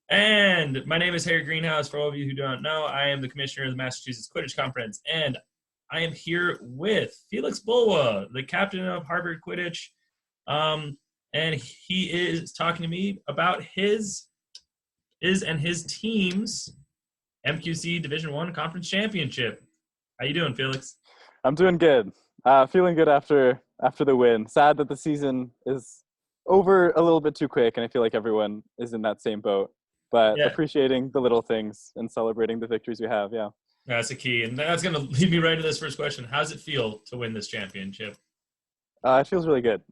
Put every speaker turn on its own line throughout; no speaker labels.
And my name is Harry Greenhouse. For all of you who don't know, I am the commissioner of the Massachusetts Quidditch Conference, and I am here with Felix Bulwa, the captain of Harvard Quidditch. Um, and he is talking to me about his team's MQC Division One Conference Championship. How you doing, Felix?
I'm doing good. Feeling good after the win. Sad that the season is over a little bit too quick, and I feel like everyone is in that same boat. But
Yeah,
appreciating the little things and celebrating the victories we have. Yeah,
that's the key, and that's going to lead me right to this first question. How does it feel to win this championship?
it feels really good.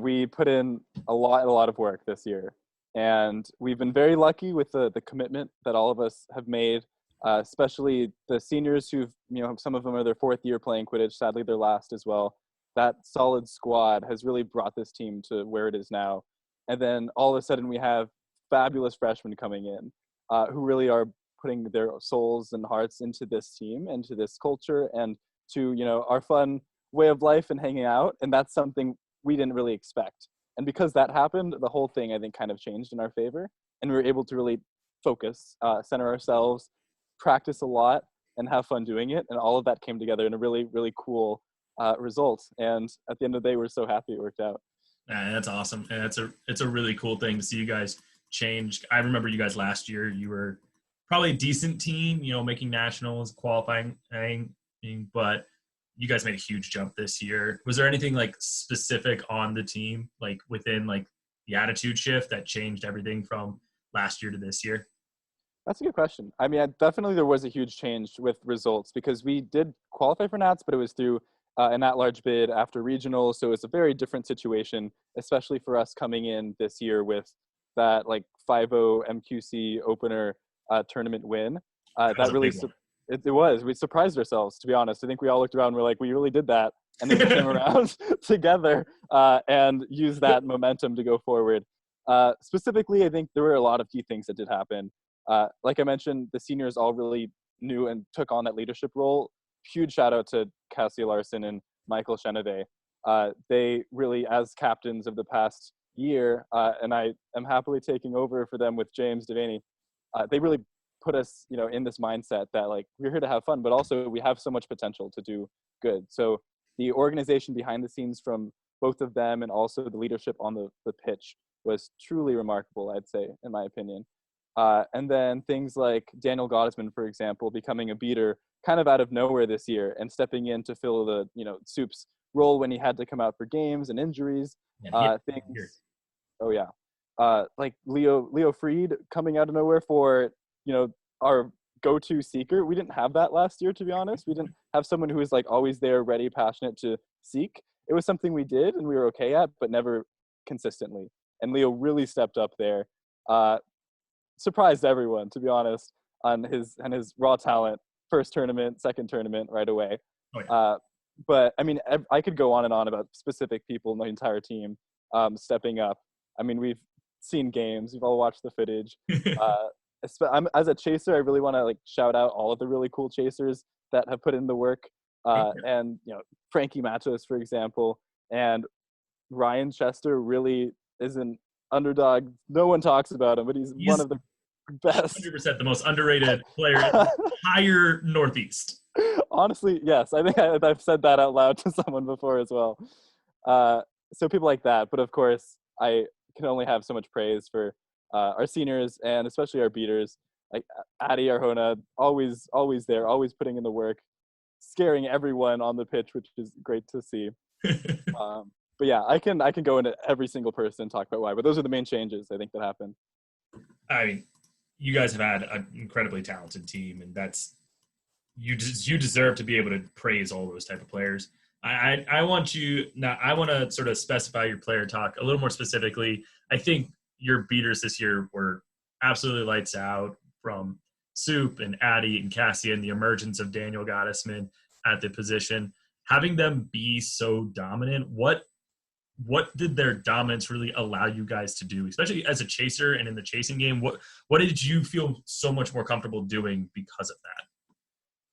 We put in a lot of work this year, and we've been very lucky with the commitment that all of us have made. Especially the seniors who've, some of them are their fourth year playing Quidditch. Sadly, their last as well. That solid squad has really brought this team to where it is now. And then all of a sudden, we have fabulous freshmen coming in who really are putting their souls and hearts into this team, into this culture, and to our fun way of life and hanging out. And that's something we didn't really expect. And because that happened, the whole thing I think kind of changed in our favor, and we were able to really focus, center ourselves, practice a lot, and have fun doing it. And all of that came together in a really, really cool result. And at the end of the day, we're so happy it worked out.
That's awesome, and it's a really cool thing to see you guys change. I remember you guys last year. You were probably a decent team, making nationals, qualifying, but you guys made a huge jump this year. Was there anything like specific on the team, like within like the attitude shift that changed everything from last year to this year?
That's a good question. I mean, definitely there was a huge change with results because we did qualify for Nats, but it was through an at-large bid after regional. So it's a very different situation, especially for us coming in this year with that like 5-0 MQC opener tournament win.
That was
That
a
really,
big one.
it was. We surprised ourselves, to be honest. I think we all looked around and we're like, we really did that. And then we came around together and used that momentum to go forward. Specifically, I think there were a lot of key things that did happen. Like I mentioned, the seniors all really knew and took on that leadership role. Huge shout out to Cassie Larson and Michael Cheneve. They really, as captains of the past year, and I am happily taking over for them with James Devaney, they really put us, in this mindset that like we're here to have fun, but also we have so much potential to do good. So the organization behind the scenes from both of them and also the leadership on the pitch was truly remarkable, I'd say, in my opinion. And then things like Daniel Gottesman, for example, becoming a beater kind of out of nowhere this year and stepping in to fill the, Soup's role when he had to come out for games and injuries.
And he had here.
Things, oh yeah. Like Leo Freed coming out of nowhere for, our go-to seeker. We didn't have that last year, to be honest. We didn't have someone who was like always there, ready, passionate to seek. It was something we did and we were okay at, but never consistently. And Leo really stepped up there. Surprised everyone, to be honest, on his raw talent. First tournament, second tournament, right away.
Oh yeah.
But I mean, I could go on and on about specific people in the entire team stepping up. I mean, we've seen games, we've all watched the footage. As a chaser, I really want to like shout out all of the really cool chasers that have put in the work. And Frankie Matos, for example, and Ryan Chester really is an underdog. No one talks about him, but he's one
He's
of the best.
100% the most underrated player in the entire Northeast.
Honestly, yes. I think I've said that out loud to someone before as well. So people like that. But of course, I can only have so much praise for our seniors and especially our beaters. Like Adi Arjona, always there, always putting in the work, scaring everyone on the pitch, which is great to see. But yeah, I can go into every single person and talk about why. But those are the main changes I think that happened.
I mean, you guys have had an incredibly talented team, and that's you deserve to be able to praise all those type of players. I want you now. I want to sort of specify your player talk a little more specifically. I think your beaters this year were absolutely lights out, from Soup and Addie and Cassie, and the emergence of Daniel Gottesman at the position. Having them be so dominant, what did their dominance really allow you guys to do, especially as a chaser and in the chasing game? What did you feel so much more comfortable doing because of that?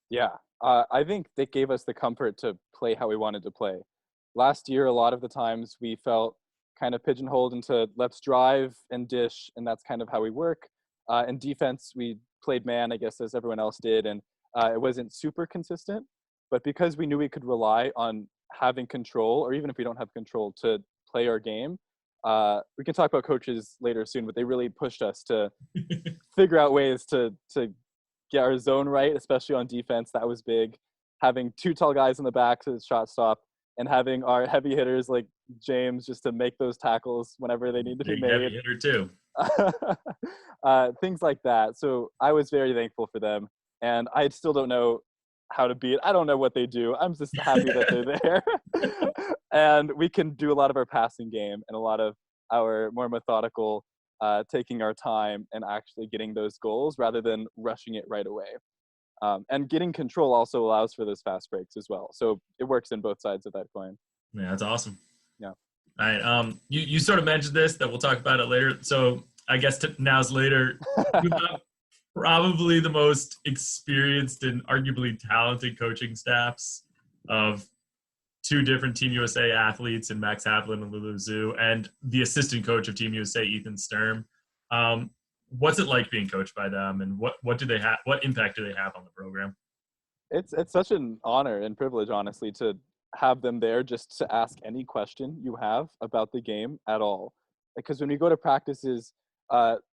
Yeah, I think they gave us the comfort to play how we wanted to play. Last year, a lot of the times we felt kind of pigeonholed into let's drive and dish, and that's kind of how we work. In defense, we played man, I guess, as everyone else did, and it wasn't super consistent. But because we knew we could rely on having control, or even if we don't have control, to play our game, we can talk about coaches later soon, but they really pushed us to figure out ways to get our zone right, especially on defense. That was big. Having two tall guys in the back to shot stop, and having our heavy hitters like James just to make those tackles whenever they need to be
Big
made.
heavy hitter too.
Things like that. So I was very thankful for them, and I still don't know how to beat. I don't know what they do. I'm just happy that they're there, and we can do a lot of our passing game and a lot of our more methodical, taking our time and actually getting those goals rather than rushing it right away. And getting control also allows for those fast breaks as well. So it works in both sides of that coin.
Yeah, that's awesome.
Yeah.
All right. You sort of mentioned this, that we'll talk about it later. So I guess now's later. You have probably the most experienced and arguably talented coaching staffs of two different Team USA athletes in Max Havlin and Lulu Zhu, and the assistant coach of Team USA, Ethan Sturm. What's it like being coached by them, and what do they have? What impact do they have on the program?
It's such an honor and privilege, honestly, to have them there just to ask any question you have about the game at all. Because when we go to practices,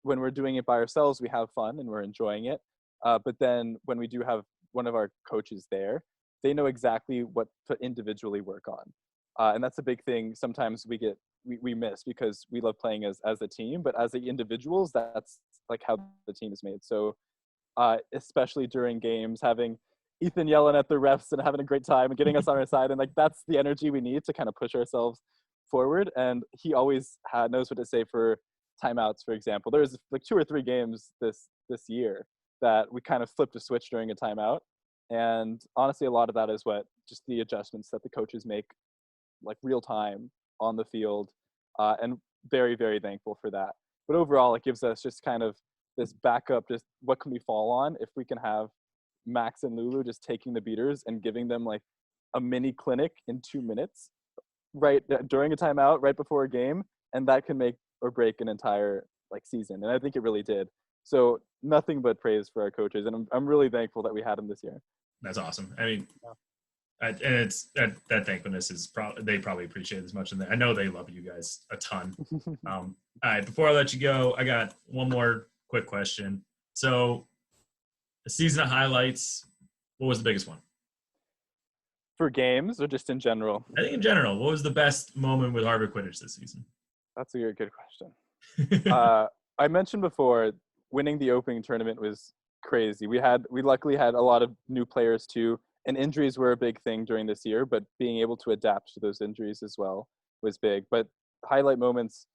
when we're doing it by ourselves, we have fun and we're enjoying it. But then when we do have one of our coaches there, they know exactly what to individually work on. And that's a big thing sometimes we miss, because we love playing as a team, but as the individuals, that's like how the team is made. So especially during games, having Ethan yelling at the refs and having a great time and getting us on our side, and like that's the energy we need to kind of push ourselves forward. And he always knows what to say for timeouts, for example. There's like 2 or 3 games this year that we kind of flipped a switch during a timeout. And honestly, a lot of that is what just the adjustments that the coaches make, like real time on the field, and very, very thankful for that. But overall, it gives us just kind of this backup, just what can we fall on if we can have Max and Lulu just taking the beaters and giving them like a mini clinic in 2 minutes, right during a timeout, right before a game, and that can make or break an entire like season. And I think it really did. So nothing but praise for our coaches, and I'm really thankful that we had them this year.
That's awesome. I mean, and it's that thankfulness is they probably appreciate it as much, and I know they love you guys a ton. All right, before I let you go, I got one more quick question. So, the season of highlights, what was the biggest one?
For games or just in general?
I think in general. What was the best moment with Harvard Quidditch this season?
That's a good question. I mentioned before, winning the opening tournament was crazy. We luckily had a lot of new players too, and injuries were a big thing during this year, but being able to adapt to those injuries as well was big. But highlight moments,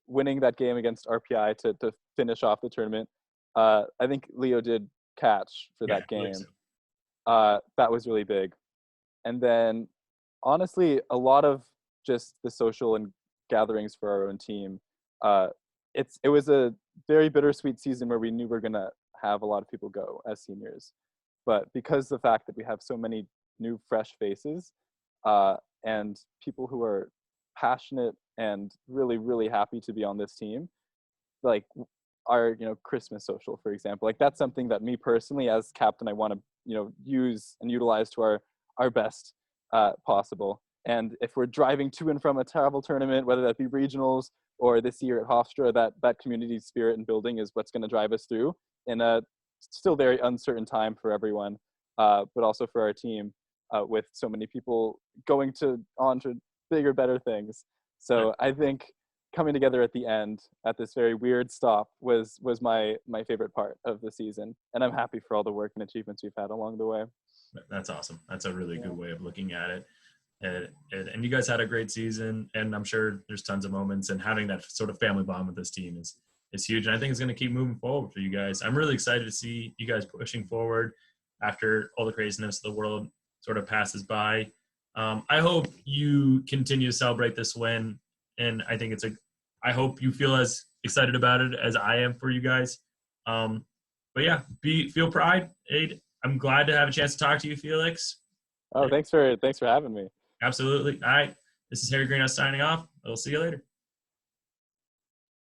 winning that game against RPI to finish off the tournament. I think Leo did catch for that game. So. That was really big. And then honestly, a lot of just the social and gatherings for our own team. It was a very bittersweet season where we knew we were going to have a lot of people go as seniors. But because the fact that we have so many new, fresh faces, and people who are passionate and really, really happy to be on this team, like our, Christmas social, for example, like that's something that me personally as captain, I want to, use and utilize to our best possible. And if we're driving to and from a travel tournament, whether that be regionals or this year at Hofstra, that community spirit and building is what's going to drive us through in a still very uncertain time for everyone, but also for our team, with so many people going on to bigger, better things. So I think coming together at the end at this very weird stop was my favorite part of the season. And I'm happy for all the work and achievements we've had along the way.
That's awesome. That's a really good way of looking at it. And you guys had a great season, and I'm sure there's tons of moments, and having that sort of family bond with this team is huge. And I think it's going to keep moving forward for you guys. I'm really excited to see you guys pushing forward after all the craziness of the world sort of passes by. I hope you continue to celebrate this win. And I think I hope you feel as excited about it as I am for you guys. But yeah, feel pride. I'm glad to have a chance to talk to you, Felix.
Oh, thanks for having me.
Absolutely. All right. This is Harry Greenhouse signing off. I'll see you later.